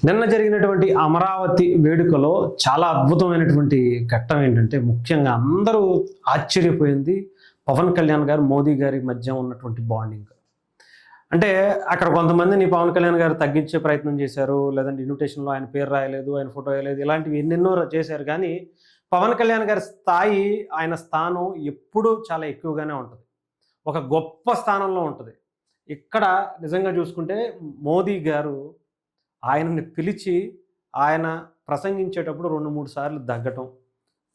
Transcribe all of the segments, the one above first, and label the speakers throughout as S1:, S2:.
S1: నిన్న జరిగినటువంటి అమరావతి వేడుకలో చాలా అద్భుతమైనటువంటి ఘట్టం ఏంటంటే, ముఖ్యంగా అందరూ ఆశ్చర్యపోయింది పవన్ కళ్యాణ్ గారు, మోదీ గారి మధ్య ఉన్నటువంటి బాండింగ్. అంటే అక్కడ కొంతమందిని పవన్ కళ్యాణ్ గారు తగ్గించే ప్రయత్నం చేశారు. లేదంటే ఇన్విటేషన్‌లో ఆయన పేరు రాయలేదు, ఆయన ఫోటో వేయలేదు. ఇలాంటివి ఎన్నెన్నో చేశారు. కానీ పవన్ కళ్యాణ్ గారి స్థాయి, ఆయన స్థానం ఎప్పుడూ చాలా ఎక్కువగానే ఉంటది. ఒక గొప్ప స్థానంలో ఉంటది. ఇక్కడ నిజంగా చూసుకుంటే మోదీ గారు ఆయనని పిలిచి ఆయన ప్రసంగించేటప్పుడు 2, 3 సార్లు దగ్గటం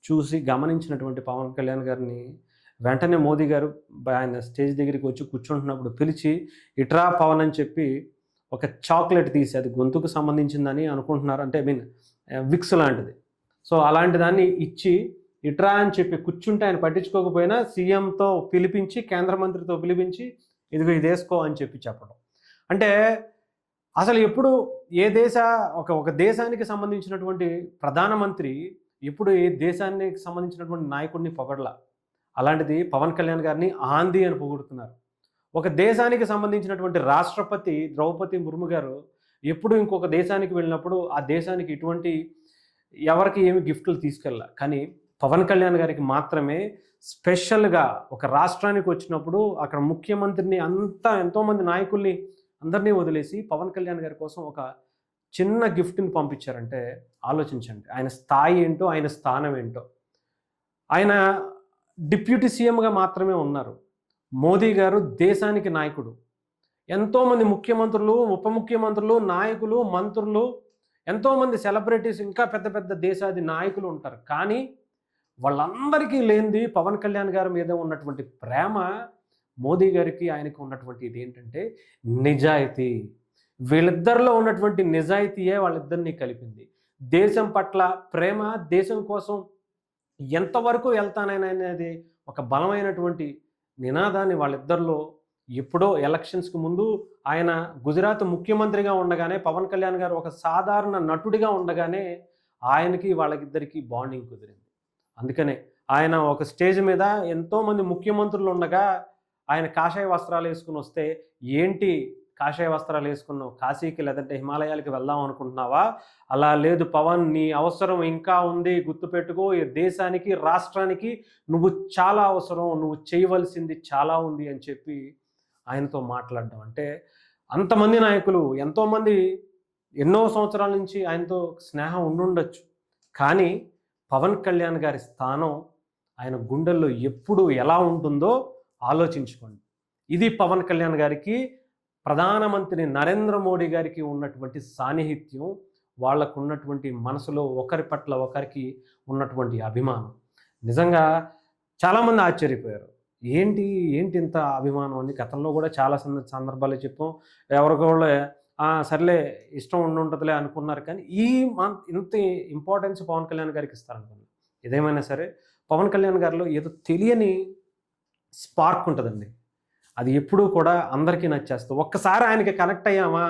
S1: చూసి గమనించినటువంటి పవన్ కళ్యాణ్ గారిని వెంటనే మోదీ గారు ఆయన స్టేజ్ దగ్గరికి వచ్చి కూర్చుంటున్నప్పుడు పిలిచి, "ఇట్రా పవన్" అని చెప్పి ఒక చాక్లెట్ తీసి, అది గొంతుకు సంబంధించిందని అనుకుంటున్నారు. అంటే విక్స్ లాంటిది. సో అలాంటి దాన్ని ఇచ్చి, "ఇట్రా" అని చెప్పి కూర్చుంటే ఆయన పట్టించుకోకపోయినా సీఎంతో పిలిపించి, కేంద్ర మంత్రితో పిలిపించి, "ఇదిగో ఇదేసుకో" అని చెప్పి చెప్పడం. అంటే అసలు ఎప్పుడు ఒక దేశానికి సంబంధించినటువంటి ప్రధానమంత్రి ఎప్పుడు ఏ దేశానికి సంబంధించినటువంటి నాయకుడిని పొగడల. అలాంటిది పవన్ కళ్యాణ్ గారిని ఆంధీ అని పొగుడుతున్నారు. ఒక దేశానికి సంబంధించినటువంటి రాష్ట్రపతి ద్రౌపది ముర్ము గారు ఎప్పుడు ఇంకొక దేశానికి వెళ్ళినప్పుడు ఆ దేశానికి ఎవరికి ఏమి గిఫ్ట్లు తీసుకెళ్ళాల. కానీ పవన్ కళ్యాణ్ గారికి మాత్రమే స్పెషల్‌గా ఒక రాష్ట్రానికి వచ్చినప్పుడు అక్కడ ముఖ్యమంత్రిని ఎంతోమంది నాయకుల్ని అందరినీ వదిలేసి పవన్ కళ్యాణ్ గారి కోసం ఒక చిన్న గిఫ్ట్‌ని పంపించారంటే ఆలోచించండి. ఆయన స్థాయి ఏంటో, ఆయన స్థానం ఏంటో. ఆయన డిప్యూటీ సీఎంగా మాత్రమే ఉన్నారు. మోదీ గారు దేశానికి నాయకుడు. ఎంతోమంది ముఖ్యమంత్రులు, ఉప ముఖ్యమంత్రులు, నాయకులు, మంత్రులు, ఎంతోమంది సెలబ్రిటీస్, ఇంకా పెద్ద పెద్ద దేశాది నాయకులు ఉంటారు. కానీ వాళ్ళందరికీ లేనిది పవన్ కళ్యాణ్ గారి మీద ఉన్నటువంటి ప్రేమ, మోదీ గారికి ఆయనకు ఉన్నటువంటి ఇదేంటంటే నిజాయితీ. వీళ్ళిద్దరిలో ఉన్నటువంటి నిజాయితీయే వాళ్ళిద్దరినీ కలిపింది. దేశం పట్ల ప్రేమ, దేశం కోసం ఎంతవరకు వెళ్తాననేది ఒక బలమైనటువంటి నినాదాన్ని వాళ్ళిద్దరిలో ఎప్పుడో ఎలక్షన్స్‌కి ముందు ఆయన గుజరాత్ ముఖ్యమంత్రిగా ఉండగానే, పవన్ కళ్యాణ్ గారు ఒక సాధారణ నటుడిగా ఉండగానే ఆయనకి వాళ్ళకిద్దరికీ బాండింగ్ కుదిరింది. అందుకనే ఆయన ఒక స్టేజ్ మీద ఎంతోమంది ముఖ్యమంత్రులు ఉండగా ఆయన కాషాయ వస్త్రాలు వేసుకుని వస్తే, "ఏంటి కాషాయ వస్త్రాలు వేసుకున్నావు? కాశీకి లేదంటే హిమాలయాలకి వెళ్దాం అనుకుంటున్నావా? అలా లేదు పవన్, నీ అవసరం ఇంకా ఉంది. గుర్తుపెట్టుకో, ఈ దేశానికి, రాష్ట్రానికి నువ్వు చాలా అవసరం. నువ్వు చేయవలసింది చాలా ఉంది" అని చెప్పి ఆయనతో మాట్లాడడం. అంటే అంతమంది నాయకులు, ఎంతోమంది ఎన్నో సంవత్సరాల నుంచి ఆయనతో స్నేహం ఉండుండొచ్చు. కానీ పవన్ కళ్యాణ్ గారి స్థానం ఆయన గుండెల్లో ఎప్పుడు ఎలా ఉంటుందో ఆలోచించుకోండి. ఇది పవన్ కళ్యాణ్ గారికి ప్రధానమంత్రి నరేంద్ర మోడీ గారికి ఉన్నటువంటి సాన్నిహిత్యం, వాళ్ళకు ఉన్నటువంటి మనసులో ఒకరి పట్ల ఒకరికి ఉన్నటువంటి అభిమానం. నిజంగా చాలామంది ఆశ్చర్యపోయారు. ఏంటి ఇంత అభిమానం అని గతంలో కూడా చాలా సందర్భాలు చెప్పాం. ఎవరికోళ్ళు సర్లే ఇష్టం ఉండుంటదిలే అనుకున్నారు. కానీ ఇంత ఇంపార్టెన్స్ పవన్ కళ్యాణ్ గారికి ఇస్తారనుకున్నాను. ఏదేమైనా సరే పవన్ కళ్యాణ్ గారిలో ఏదో తెలియని స్పార్క్ ఉంటుందండి. అది ఎప్పుడూ కూడా అందరికీ నచ్చేస్తుంది. ఒక్కసారి ఆయనకి కనెక్ట్ అయ్యామా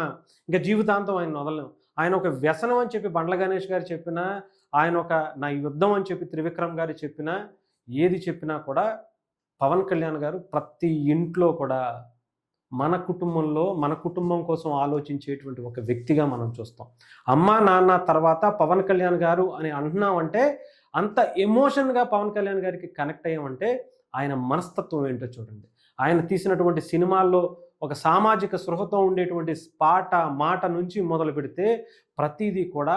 S1: ఇంకా జీవితాంతం ఆయన వదలలేం. ఆయన ఒక వ్యసనం అని చెప్పి బండ్ల గణేష్ గారు చెప్పినా, ఆయన ఒక నా యుద్ధం అని చెప్పి త్రివిక్రమ్ గారు చెప్పినా, ఏది చెప్పినా కూడా పవన్ కళ్యాణ్ గారు ప్రతి ఇంట్లో కూడా మన కుటుంబంలో, మన కుటుంబం కోసం ఆలోచించేటువంటి ఒక వ్యక్తిగా మనం చూస్తాం. అమ్మ, నాన్న తర్వాత పవన్ కళ్యాణ్ గారు అని అంటున్నామంటే, అంత ఎమోషన్‌గా పవన్ కళ్యాణ్ గారికి కనెక్ట్ అయ్యామంటే ఆయన మనస్తత్వం ఏంటో చూడండి. ఆయన తీసినటువంటి సినిమాల్లో ఒక సామాజిక స్పృహతో ఉండేటువంటి పాట, మాట నుంచి మొదలు పెడితే ప్రతీదీ కూడా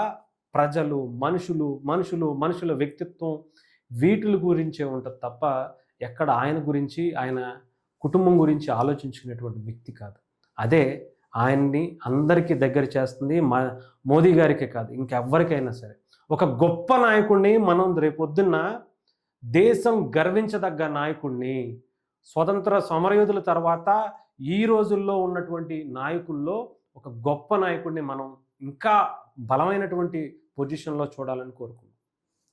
S1: ప్రజలు, మనుషుల వ్యక్తిత్వం, వీటిల గురించే ఉంటుంది తప్ప ఎక్కడ ఆయన గురించి, ఆయన కుటుంబం గురించి ఆలోచించుకునేటువంటి వ్యక్తి కాదు. అదే ఆయన్ని అందరికీ దగ్గర చేస్తుంది. మోదీ గారికే కాదు, ఇంకెవ్వరికైనా సరే. ఒక గొప్ప నాయకుడిని మనం రేపొద్దున్న దేశం గర్వించదగ్గ నాయకుడిని, స్వతంత్ర సమరయోధుల తర్వాత ఈ రోజుల్లో ఉన్నటువంటి నాయకుల్లో ఒక గొప్ప నాయకుడిని మనం ఇంకా బలమైనటువంటి పొజిషన్‌లో చూడాలని కోరుకుంటున్నాను.